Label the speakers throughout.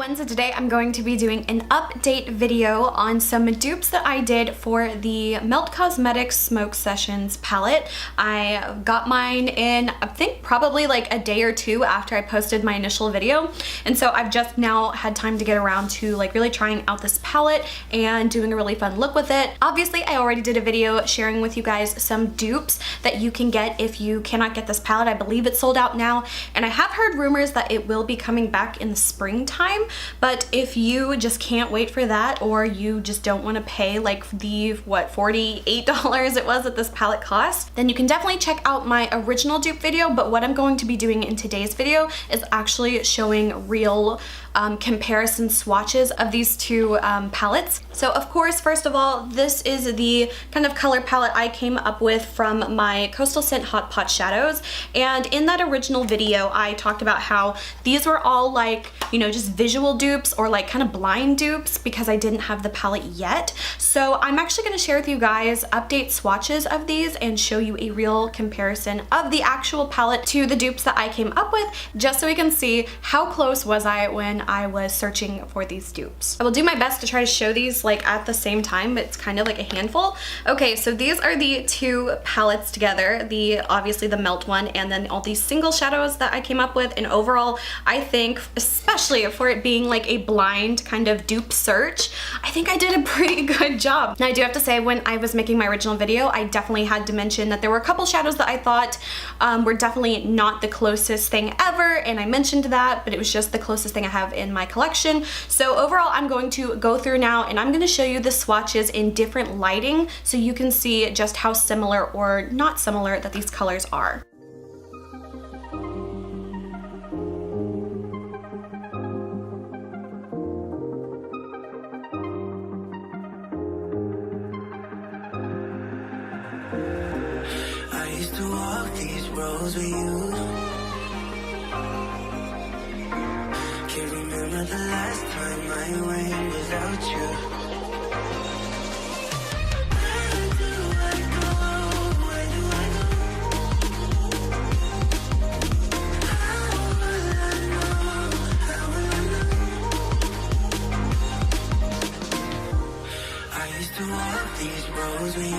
Speaker 1: everyone, so today I'm going to be doing an update video on some dupes that I did for the Melt Cosmetics Smoke Sessions palette. I got mine in, I think probably like a day or two after I posted my initial video, and so I've just now had time to get around to like really trying out this palette and doing a really fun look with it. Obviously I already did a video sharing with you guys some dupes that you can get if you cannot get this palette. I believe it's sold out now, and I have heard rumors that it will be coming back in the springtime, but if you just can't wait for that, or you just don't want to pay like the what $48 it was that this palette cost, then you can definitely check out my original dupe video. But what I'm going to be doing in today's video is actually showing real comparison swatches of these two palettes. So of course, first of all, this is the kind of color palette I came up with from my Coastal Scent Hot Pot Shadows, and in that original video I talked about how these were all like, you know, just visual dupes or like kind of blind dupes because I didn't have the palette yet. So I'm actually going to share with you guys update swatches of these and show you a real comparison of the actual palette to the dupes that I came up with, just so we can see how close was I when I was searching for these dupes. I will do my best to try to show these like at the same time, but it's kind of like a handful. Okay, so these are the two palettes together, obviously the Melt one, and then all these single shadows that I came up with. And overall, I think, especially for it being like a blind kind of dupe search, I think I did a pretty good job. Now I do have to say, when I was making my original video, I definitely had to mention that there were a couple shadows that I thought were definitely not the closest thing ever, and I mentioned that, but it was just the closest thing I have in my collection. So overall, I'm going to go through now and I'm going to show you the swatches in different lighting so you can see just how similar or not similar that these colors are.
Speaker 2: I used to walk these roads with you. Can't remember the last time I went without you. Where do I go? Where do I go? How will I know? How will I know? I used to walk these roads with you.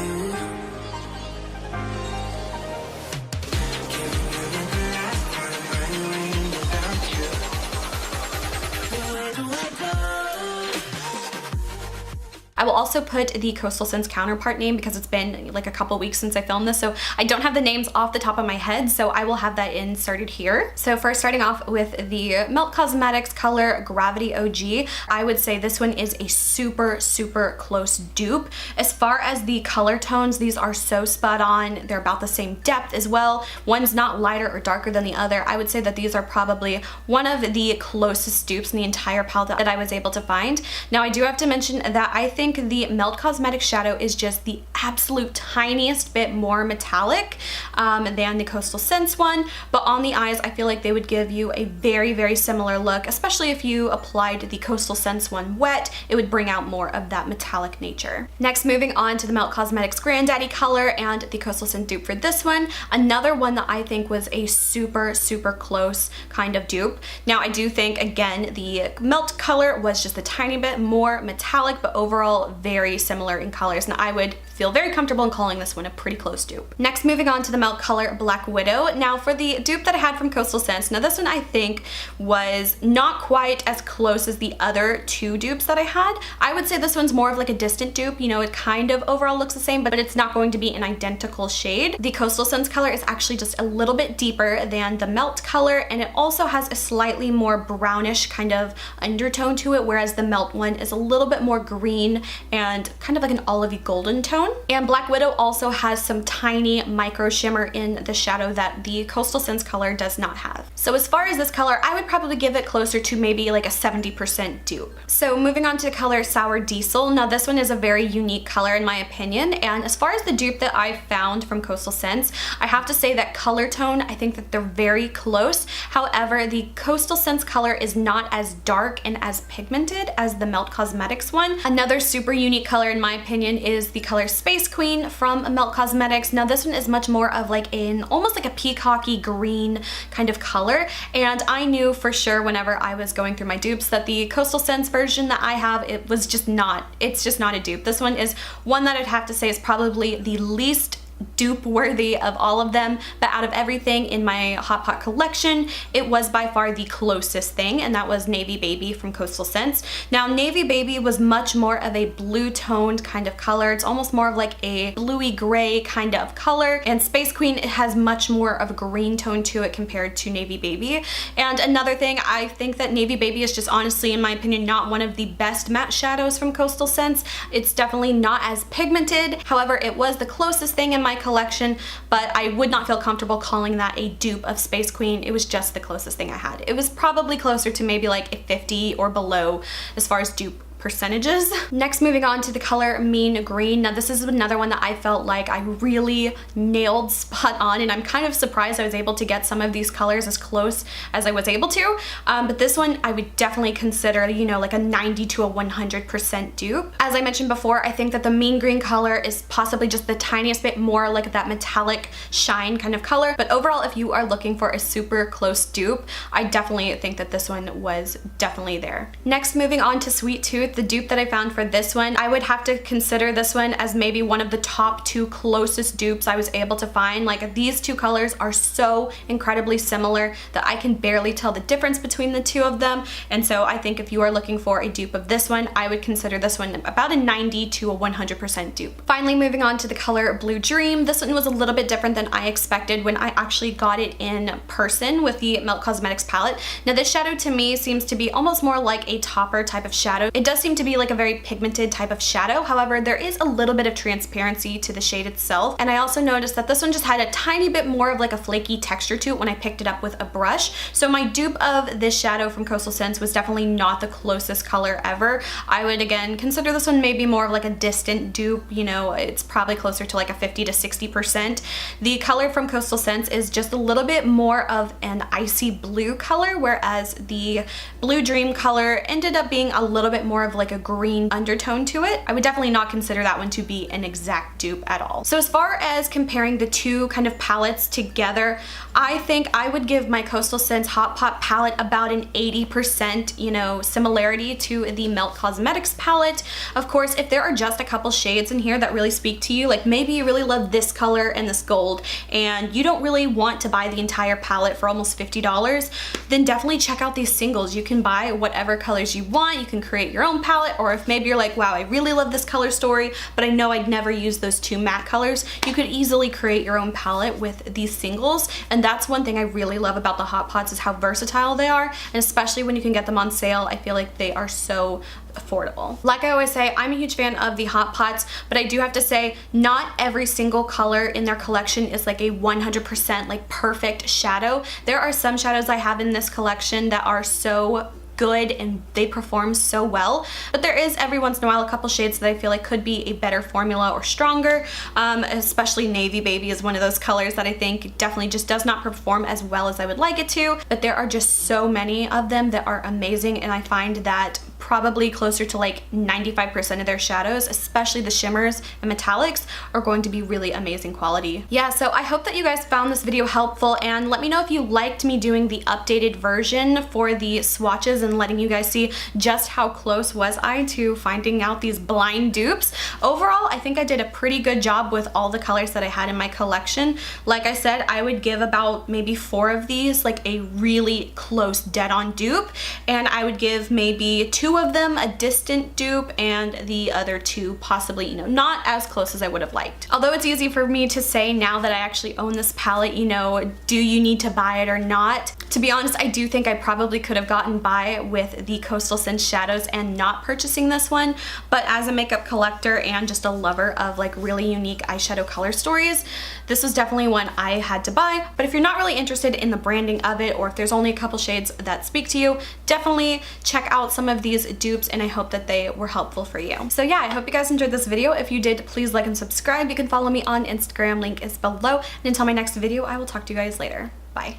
Speaker 1: I will also put the Coastal Scents counterpart name because it's been like a couple weeks since I filmed this, so I don't have the names off the top of my head, so I will have that inserted here. So first, starting off with the Melt Cosmetics color Gravity OG, I would say this one is a super close dupe. As far as the color tones, these are so spot on. They're about the same depth as well. One's not lighter or darker than the other. I would say that these are probably one of the closest dupes in the entire palette that I was able to find. Now I do have to mention that I think the Melt Cosmetics shadow is just the absolute tiniest bit more metallic than the Coastal Scents one, but on the eyes I feel like they would give you a very similar look, especially if you applied the Coastal Scents one wet. It would bring out more of that metallic nature. Next, moving on to the Melt Cosmetics Granddaddy color and the Coastal Scent dupe for this one, another one that I think was a super close kind of dupe. Now I do think, again, the Melt color was just a tiny bit more metallic, but overall very similar in colors, and I would feel very comfortable in calling this one a pretty close dupe. Next, moving on to the Melt color Black Widow. Now for the dupe that I had from Coastal Scents, now this one I think was not quite as close as the other two dupes that I had. I would say this one's more of like a distant dupe. You know, it kind of overall looks the same, but it's not going to be an identical shade. The Coastal Scents color is actually just a little bit deeper than the Melt color, and it also has a slightly more brownish kind of undertone to it, whereas the Melt one is a little bit more green and kind of like an olivey golden tone. And Black Widow also has some tiny micro shimmer in the shadow that the Coastal Scents color does not have. So as far as this color, I would probably give it closer to maybe like a 70% dupe. So moving on to the color Sour Diesel. Now this one is a very unique color in my opinion, and as far as the dupe that I found from Coastal Scents, I have to say that color tone, I think that they're very close. However, the Coastal Scents color is not as dark and as pigmented as the Melt Cosmetics one. Another super super unique color in my opinion is the color Space Queen from Melt Cosmetics. Now this one is much more of like almost like a peacocky green kind of color, and I knew for sure whenever I was going through my dupes that the Coastal Scents version that I have, it's just not a dupe. This one is one that I'd have to say is probably the least dupe worthy of all of them, but out of everything in my Hot Pot collection, it was by far the closest thing, and that was Navy Baby from Coastal Scents. Now Navy Baby was much more of a blue toned kind of color. It's almost more of like a bluey gray kind of color, and Space Queen, it has much more of a green tone to it compared to Navy Baby. And another thing, I think that Navy Baby is just honestly, in my opinion, not one of the best matte shadows from Coastal Scents. It's definitely not as pigmented. However, it was the closest thing in my collection, but I would not feel comfortable calling that a dupe of Space Queen. It was just the closest thing I had. It was probably closer to maybe like a 50 or below as far as dupe percentages. Next, moving on to the color Mean Green. Now this is another one that I felt like I really nailed spot on, and I'm kind of surprised I was able to get some of these colors as close as I was able to, but this one I would definitely consider, you know, like a 90 to a 100% dupe. As I mentioned before, I think that the Mean Green color is possibly just the tiniest bit more like that metallic shine kind of color, but overall if you are looking for a super close dupe, I definitely think that this one was definitely there. Next, moving on to Sweet Tooth, the dupe that I found for this one, I would have to consider this one as maybe one of the top two closest dupes I was able to find. Like, these two colors are so incredibly similar that I can barely tell the difference between the two of them, and so I think if you are looking for a dupe of this one, I would consider this one about a 90 to a 100% dupe. Finally, moving on to the color Blue Dream. This one was a little bit different than I expected when I actually got it in person with the Melt Cosmetics palette. Now this shadow to me seems to be almost more like a topper type of shadow. It does seem to be like a very pigmented type of shadow. However, there is a little bit of transparency to the shade itself, and I also noticed that this one just had a tiny bit more of like a flaky texture to it when I picked it up with a brush. So my dupe of this shadow from Coastal Scents was definitely not the closest color ever. I would again consider this one maybe more of like a distant dupe, you know, it's probably closer to like a 50 to 60%. The color from Coastal Scents is just a little bit more of an icy blue color, whereas the Blue Dream color ended up being a little bit more of like a green undertone to it. I would definitely not consider that one to be an exact dupe at all. So as far as comparing the two kind of palettes together, I think I would give my Coastal Scents Hot Pot palette about an 80%, you know, similarity to the Melt Cosmetics palette. Of course, if there are just a couple shades in here that really speak to you, like maybe you really love this color and this gold, and you don't really want to buy the entire palette for almost $50, then definitely check out these singles. You can buy whatever colors you want, you can create your own palette, or if maybe you're like, wow, I really love this color story, but I know I'd never use those two matte colors, you could easily create your own palette with these singles. And that's one thing I really love about the Hot Pots, is how versatile they are, and especially when you can get them on sale, I feel like they are so affordable. Like I always say, I'm a huge fan of the Hot Pots, but I do have to say not every single color in their collection is like a 100% like perfect shadow. There are some shadows I have in this collection that are so good and they perform so well, but there is every once in a while a couple shades that I feel like could be a better formula or stronger, especially Navy Baby is one of those colors that I think definitely just does not perform as well as I would like it to, but there are just so many of them that are amazing, and I find that probably closer to like 95% of their shadows, especially the shimmers and metallics, are going to be really amazing quality. Yeah, so I hope that you guys found this video helpful, and let me know if you liked me doing the updated version for the swatches and letting you guys see just how close was I to finding out these blind dupes. Overall, I think I did a pretty good job with all the colors that I had in my collection. Like I said, I would give about maybe 4 of these like a really close dead-on dupe, and I would give maybe 2 of them a distant dupe, and the other 2 possibly, you know, not as close as I would have liked. Although it's easy for me to say now that I actually own this palette, you know, do you need to buy it or not? To be honest, I do think I probably could have gotten by with the Coastal Scents shadows and not purchasing this one, but as a makeup collector and just a lover of like really unique eyeshadow color stories, this was definitely one I had to buy. But if you're not really interested in the branding of it, or if there's only a couple shades that speak to you, definitely check out some of these dupes, and I hope that they were helpful for you. So yeah, I hope you guys enjoyed this video. If you did, please like and subscribe. You can follow me on Instagram, link is below, and until my next video, I will talk to you guys later. Bye.